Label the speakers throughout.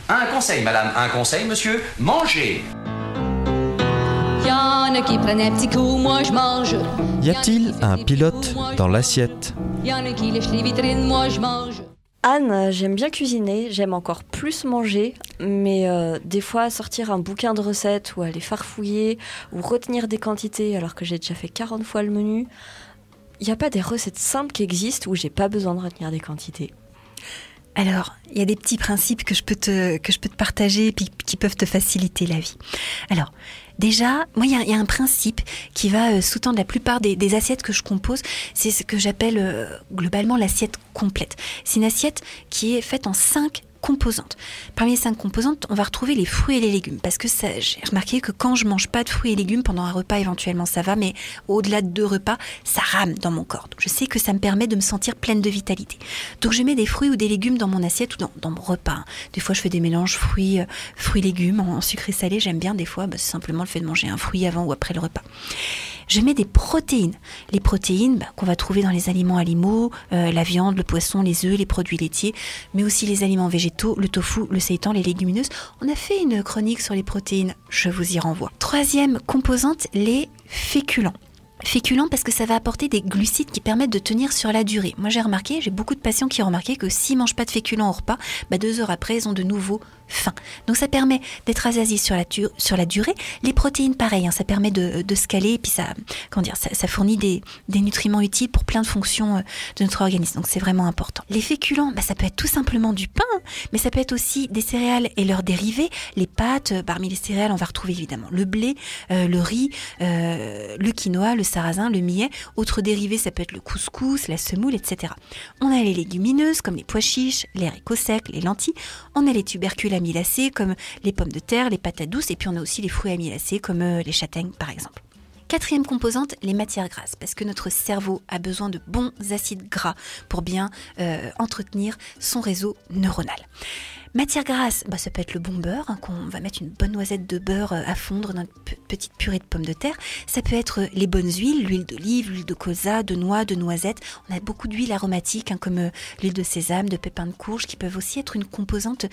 Speaker 1: Un conseil, madame, un conseil, monsieur, mangez.
Speaker 2: Y'en a qui prennent un petit coup, moi je mange.
Speaker 3: Y a-t-il un pilote dans l'assiette?
Speaker 2: Y'en a qui lèchent les vitrines, moi je mange.
Speaker 4: Anne, j'aime bien cuisiner, j'aime encore plus manger, mais des fois sortir un bouquin de recettes ou aller farfouiller ou retenir des quantités alors que j'ai déjà fait 40 fois le menu, il n'y a pas des recettes simples qui existent où j'ai pas besoin de retenir des quantités.
Speaker 5: Alors, il y a des petits principes que je peux te partager et puis qui peuvent te faciliter la vie. Alors, déjà, moi, il y a un principe qui va sous-tendre la plupart des assiettes que je compose. C'est ce que j'appelle globalement l'assiette complète. C'est une assiette qui est faite en 5 composantes. Parmi les 5 composantes, on va retrouver les fruits et les légumes. Parce que j'ai remarqué que quand je mange pas de fruits et légumes pendant un repas, éventuellement ça va, mais au-delà de 2 repas, ça rame dans mon corps. Donc je sais que ça me permet de me sentir pleine de vitalité. Donc je mets des fruits ou des légumes dans mon assiette ou dans mon repas. Des fois je fais des mélanges fruits-légumes en sucré-salé. J'aime bien des fois, c'est simplement le fait de manger un fruit avant ou après le repas. Je mets des protéines. Les protéines qu'on va trouver dans les aliments animaux, la viande, le poisson, les œufs, les produits laitiers, mais aussi les aliments végétaux, le tofu, le seitan, les légumineuses. On a fait une chronique sur les protéines, je vous y renvoie. 3e composante, les féculents. Féculents parce que ça va apporter des glucides qui permettent de tenir sur la durée. Moi j'ai beaucoup de patients qui ont remarqué que s'ils ne mangent pas de féculents au repas, 2 heures après ils ont de nouveau faim. Donc ça permet d'être rassasié sur la durée. Les protéines pareil, ça permet de se caler et puis ça fournit des nutriments utiles pour plein de fonctions de notre organisme. Donc c'est vraiment important. Les féculents, ça peut être tout simplement du pain, mais ça peut être aussi des céréales et leurs dérivés. Les pâtes, parmi les céréales on va retrouver évidemment le blé, le riz, le quinoa, le sarrasin, le millet. Autres dérivés, ça peut être le couscous, la semoule, etc. On a les légumineuses comme les pois chiches, les haricots secs, les lentilles. On a les tubercules amylacés comme les pommes de terre, les patates douces. Et puis on a aussi les fruits amylacés comme les châtaignes par exemple. 4e composante, les matières grasses, parce que notre cerveau a besoin de bons acides gras pour bien entretenir son réseau neuronal. Matière grasse, ça peut être le bon beurre, qu'on va mettre une bonne noisette de beurre à fondre dans une petite purée de pommes de terre. Ça peut être les bonnes huiles, l'huile d'olive, l'huile de colza, de noix, de noisettes. On a beaucoup d'huiles aromatiques, comme l'huile de sésame, de pépins de courge, qui peuvent aussi être une composante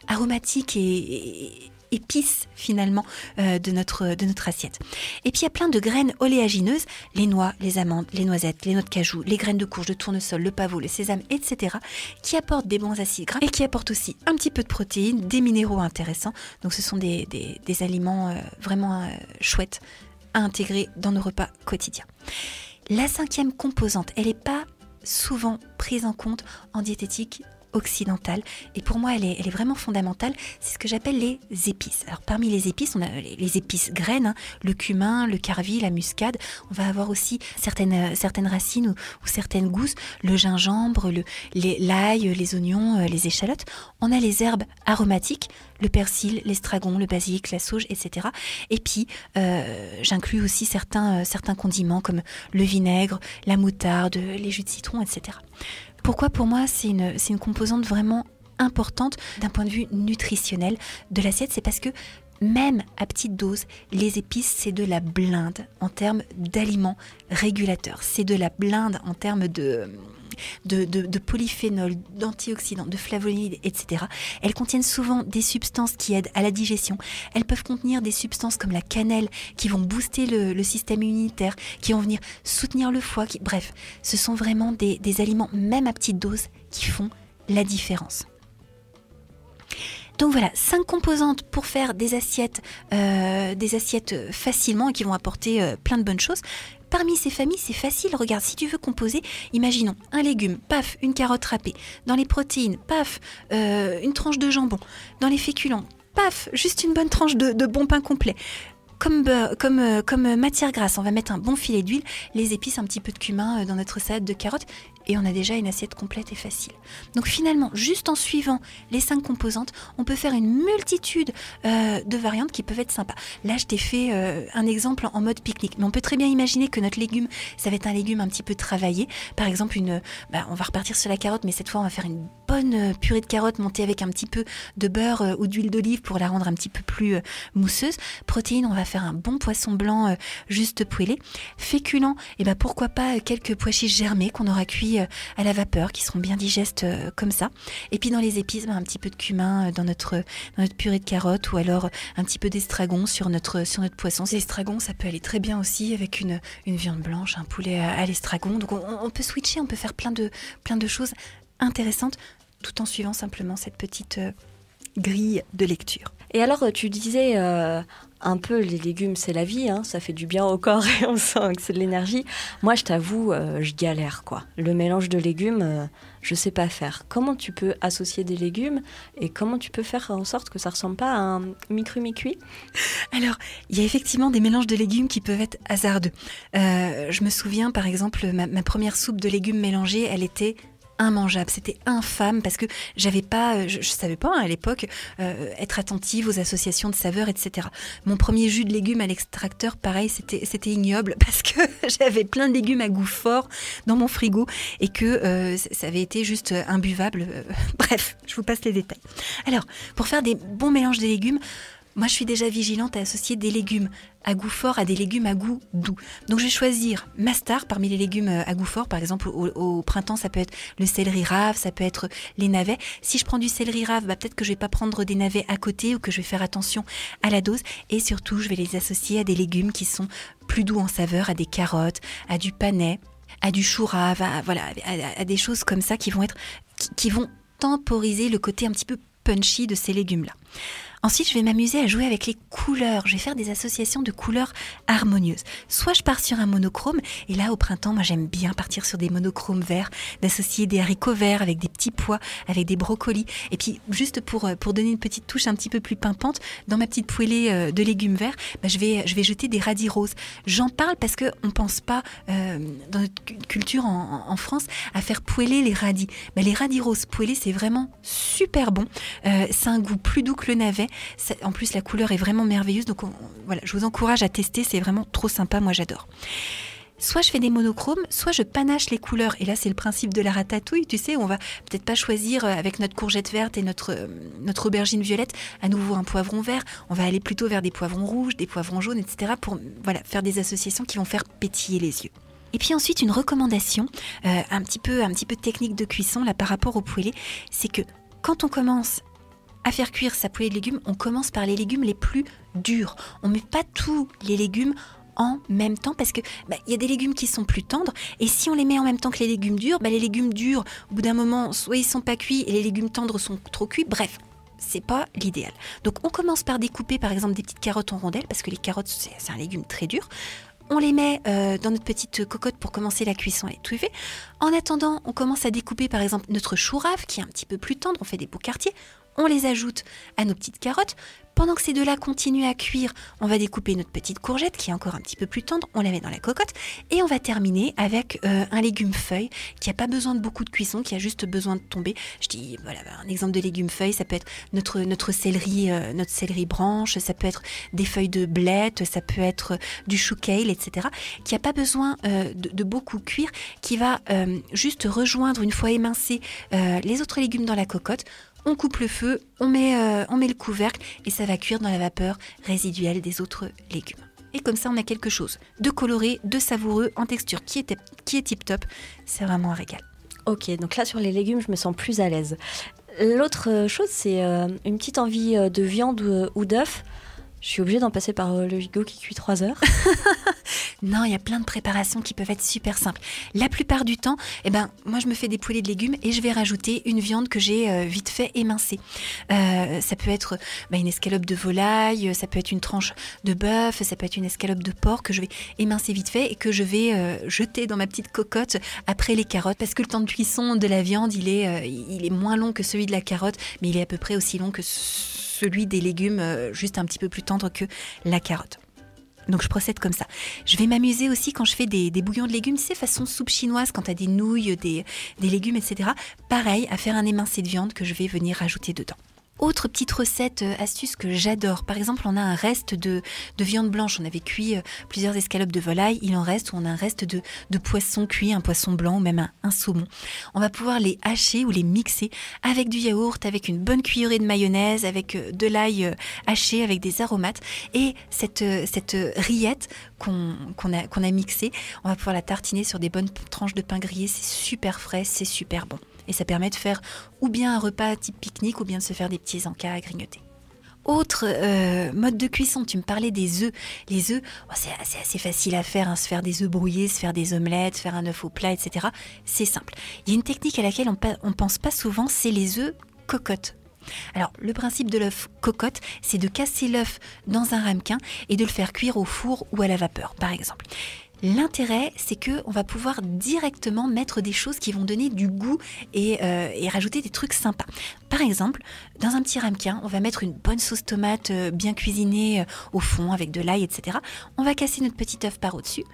Speaker 5: aromatique et épices finalement de notre assiette. Et puis il y a plein de graines oléagineuses, les noix, les amandes, les noisettes, les noix de cajou, les graines de courge, de tournesol, le pavot, le sésame, etc. qui apportent des bons acides gras et qui apportent aussi un petit peu de protéines, des minéraux intéressants. Donc ce sont des aliments vraiment chouettes à intégrer dans nos repas quotidiens. La 5e composante, elle n'est pas souvent prise en compte en diététique occidentale et pour moi elle est vraiment fondamentale, c'est ce que j'appelle les épices. Alors parmi les épices, on a les épices graines, le cumin, le carvi, la muscade. On va avoir aussi certaines racines ou certaines gousses, le gingembre, l'ail, les oignons, les échalotes. On a les herbes aromatiques, le persil, l'estragon, le basilic, la sauge, etc. Et puis j'inclus aussi certains condiments comme le vinaigre, la moutarde, les jus de citron, etc. Pourquoi pour moi c'est une composante vraiment importante d'un point de vue nutritionnel de l'assiette? C'est parce que même à petite dose, les épices c'est de la blinde en termes d'aliments régulateurs. C'est de la blinde en termes de polyphénols, d'antioxydants, de flavonoïdes, etc. Elles contiennent souvent des substances qui aident à la digestion. Elles peuvent contenir des substances comme la cannelle qui vont booster le système immunitaire, qui vont venir soutenir le foie. Bref, ce sont vraiment des aliments, même à petite dose, qui font la différence. Donc voilà, 5 composantes pour faire des assiettes facilement et qui vont apporter plein de bonnes choses. Parmi ces familles, c'est facile. Regarde, si tu veux composer, imaginons un légume, paf, une carotte râpée. Dans les protéines, paf, une tranche de jambon. Dans les féculents, paf, juste une bonne tranche de bon pain complet. Comme matière grasse, on va mettre un bon filet d'huile, les épices, un petit peu de cumin dans notre salade de carottes et on a déjà une assiette complète et facile. Donc finalement, juste en suivant les 5 composantes, on peut faire une multitude de variantes qui peuvent être sympas. Là, je t'ai fait un exemple en mode pique-nique, mais on peut très bien imaginer que notre légume, ça va être un légume un petit peu travaillé. Par exemple, on va repartir sur la carotte, mais cette fois, on va faire une bonne purée de carottes montée avec un petit peu de beurre ou d'huile d'olive pour la rendre un petit peu plus mousseuse. Protéines, on va faire un bon poisson blanc juste poêlé. Féculents, pourquoi pas quelques pois chiches germés qu'on aura cuits à la vapeur, qui seront bien digestes comme ça. Et puis dans les épices, un petit peu de cumin dans notre purée de carottes, ou alors un petit peu d'estragon sur notre poisson. L'estragon, ça peut aller très bien aussi avec une viande blanche, un poulet à l'estragon. Donc on peut switcher, on peut faire plein de choses intéressantes, tout en suivant simplement cette petite grille de lecture.
Speaker 4: Et alors, tu disais un peu, les légumes, c'est la vie, hein, ça fait du bien au corps et on sent que c'est de l'énergie. Moi, je t'avoue, je galère, quoi. Le mélange de légumes, je sais pas faire. Comment tu peux associer des légumes et comment tu peux faire en sorte que ça ressemble pas à un mi-cru, mi-cuit ?
Speaker 5: Alors, il y a effectivement des mélanges de légumes qui peuvent être hasardeux. Je me souviens, par exemple, ma première soupe de légumes mélangés, elle était immangeable, c'était infâme parce que je savais pas à l'époque être attentive aux associations de saveurs, etc. Mon premier jus de légumes à l'extracteur, pareil, c'était ignoble parce que j'avais plein de légumes à goût fort dans mon frigo et que ça avait été juste imbuvable. Bref, je vous passe les détails. Alors, pour faire des bons mélanges de légumes, moi, je suis déjà vigilante à associer des légumes à goût fort à des légumes à goût doux. Donc, je vais choisir ma star parmi les légumes à goût fort. Par exemple, au printemps, ça peut être le céleri rave, ça peut être les navets. Si je prends du céleri rave, peut-être que je vais pas prendre des navets à côté ou que je vais faire attention à la dose. Et surtout, je vais les associer à des légumes qui sont plus doux en saveur, à des carottes, à du panais, à du chou rave, à des choses comme ça qui vont temporiser le côté un petit peu punchy de ces légumes-là. Ensuite, je vais m'amuser à jouer avec les couleurs. Je vais faire des associations de couleurs harmonieuses. Soit je pars sur un monochrome, et là, au printemps, moi, j'aime bien partir sur des monochromes verts, d'associer des haricots verts avec des petits pois, avec des brocolis. Et puis, juste pour donner une petite touche un petit peu plus pimpante, dans ma petite poêlée de légumes verts, je vais jeter des radis roses. J'en parle parce qu'on ne pense pas, dans notre culture en France, à faire poêler les radis. Les radis roses poêlés, c'est vraiment super bon. C'est un goût plus doux que le navet. En plus, la couleur est vraiment merveilleuse. Donc, je vous encourage à tester. C'est vraiment trop sympa. Moi, j'adore. Soit je fais des monochromes, soit je panache les couleurs. Et là, c'est le principe de la ratatouille, tu sais. On va peut-être pas choisir avec notre courgette verte et notre aubergine violette à nouveau un poivron vert. On va aller plutôt vers des poivrons rouges, des poivrons jaunes, etc. pour faire des associations qui vont faire pétiller les yeux. Et puis ensuite, une recommandation, un petit peu technique de cuisson là par rapport au poêlé, c'est que quand on commence à faire cuire sa poêlée de légumes, on commence par les légumes les plus durs. On ne met pas tous les légumes en même temps parce que y a des légumes qui sont plus tendres et si on les met en même temps que les légumes durs, les légumes durs, au bout d'un moment, soit ils sont pas cuits et les légumes tendres sont trop cuits. Bref, c'est pas l'idéal. Donc on commence par découper par exemple des petites carottes en rondelles parce que les carottes c'est un légume très dur. On les met dans notre petite cocotte pour commencer la cuisson à étouffer. En attendant, on commence à découper par exemple notre chou rave qui est un petit peu plus tendre. On fait des beaux quartiers. On les ajoute à nos petites carottes. Pendant que ces deux-là continuent à cuire, on va découper notre petite courgette qui est encore un petit peu plus tendre. On la met dans la cocotte et on va terminer avec un légume feuille qui n'a pas besoin de beaucoup de cuisson, qui a juste besoin de tomber. Je dis, un exemple de légume feuille, ça peut être notre céleri branche, ça peut être des feuilles de blette, ça peut être du chou kale, etc. Qui n'a pas besoin de beaucoup cuire, qui va juste rejoindre une fois émincés les autres légumes dans la cocotte. On coupe le feu, on met le couvercle et ça va cuire dans la vapeur résiduelle des autres légumes. Et comme ça, on a quelque chose de coloré, de savoureux, en texture qui est tip-top. C'est vraiment un régal.
Speaker 4: Ok, donc là, sur les légumes, je me sens plus à l'aise. L'autre chose, c'est une petite envie de viande ou d'œuf. Je suis obligée d'en passer par le gigot qui cuit 3 heures.
Speaker 5: Non, il y a plein de préparations qui peuvent être super simples. La plupart du temps, moi je me fais des poêlées de légumes et je vais rajouter une viande que j'ai vite fait émincer. Ça peut être une escalope de volaille, ça peut être une tranche de bœuf, ça peut être une escalope de porc que je vais émincer vite fait et que je vais jeter dans ma petite cocotte après les carottes. Parce que le temps de cuisson de la viande, il est moins long que celui de la carotte, mais il est à peu près aussi long que celui des légumes, juste un petit peu plus tendre que la carotte. Donc je procède comme ça. Je vais m'amuser aussi quand je fais des bouillons de légumes, c'est façon soupe chinoise, quand tu as des nouilles, des légumes, etc. Pareil, à faire un émincé de viande que je vais venir rajouter dedans. Autre petite recette, astuce que j'adore. Par exemple, on a un reste de viande blanche. On avait cuit plusieurs escalopes de volaille. Il en reste, ou on a un reste de poisson cuit, un poisson blanc ou même un saumon. On va pouvoir les hacher ou les mixer avec du yaourt, avec une bonne cuillerée de mayonnaise, avec de l'ail haché, avec des aromates. Et cette rillette qu'on a mixée, on va pouvoir la tartiner sur des bonnes tranches de pain grillé. C'est super frais, c'est super bon. Et ça permet de faire ou bien un repas type pique-nique ou bien de se faire des petits encas à grignoter. Autre mode de cuisson, tu me parlais des œufs. Les œufs, c'est assez facile à faire, se faire des œufs brouillés, se faire des omelettes, se faire un œuf au plat, etc. C'est simple. Il y a une technique à laquelle on pense pas souvent, c'est les œufs cocottes. Alors, le principe de l'œuf cocotte, c'est de casser l'œuf dans un ramequin et de le faire cuire au four ou à la vapeur, par exemple. L'intérêt, c'est qu'on va pouvoir directement mettre des choses qui vont donner du goût et rajouter des trucs sympas. Par exemple, dans un petit ramequin, on va mettre une bonne sauce tomate bien cuisinée au fond avec de l'ail, etc. On va casser notre petit œuf par au-dessus.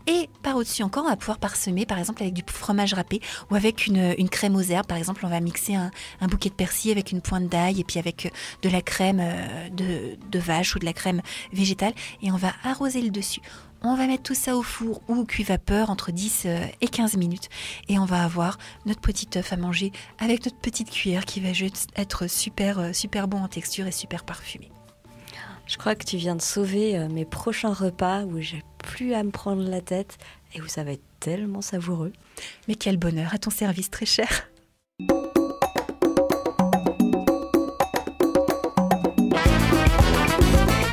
Speaker 5: Et par au-dessus encore, on va pouvoir parsemer, par exemple, avec du fromage râpé ou avec une crème aux herbes. Par exemple, on va mixer un bouquet de persil avec une pointe d'ail et puis avec de la crème de vache ou de la crème végétale. Et on va arroser le dessus. On va mettre tout ça au four ou au cuit-vapeur entre 10 et 15 minutes. Et on va avoir notre petit œuf à manger avec notre petite cuillère qui va juste être super bon en texture et super parfumé.
Speaker 4: Je crois que tu viens de sauver mes prochains repas où j'ai plus à me prendre la tête et où ça va être tellement savoureux.
Speaker 5: Mais quel bonheur, à ton service très cher.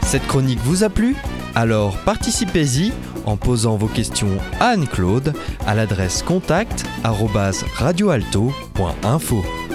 Speaker 3: Cette chronique vous a plu ? Alors participez-y en posant vos questions à Anne-Claude à l'adresse contact@radioalto.info.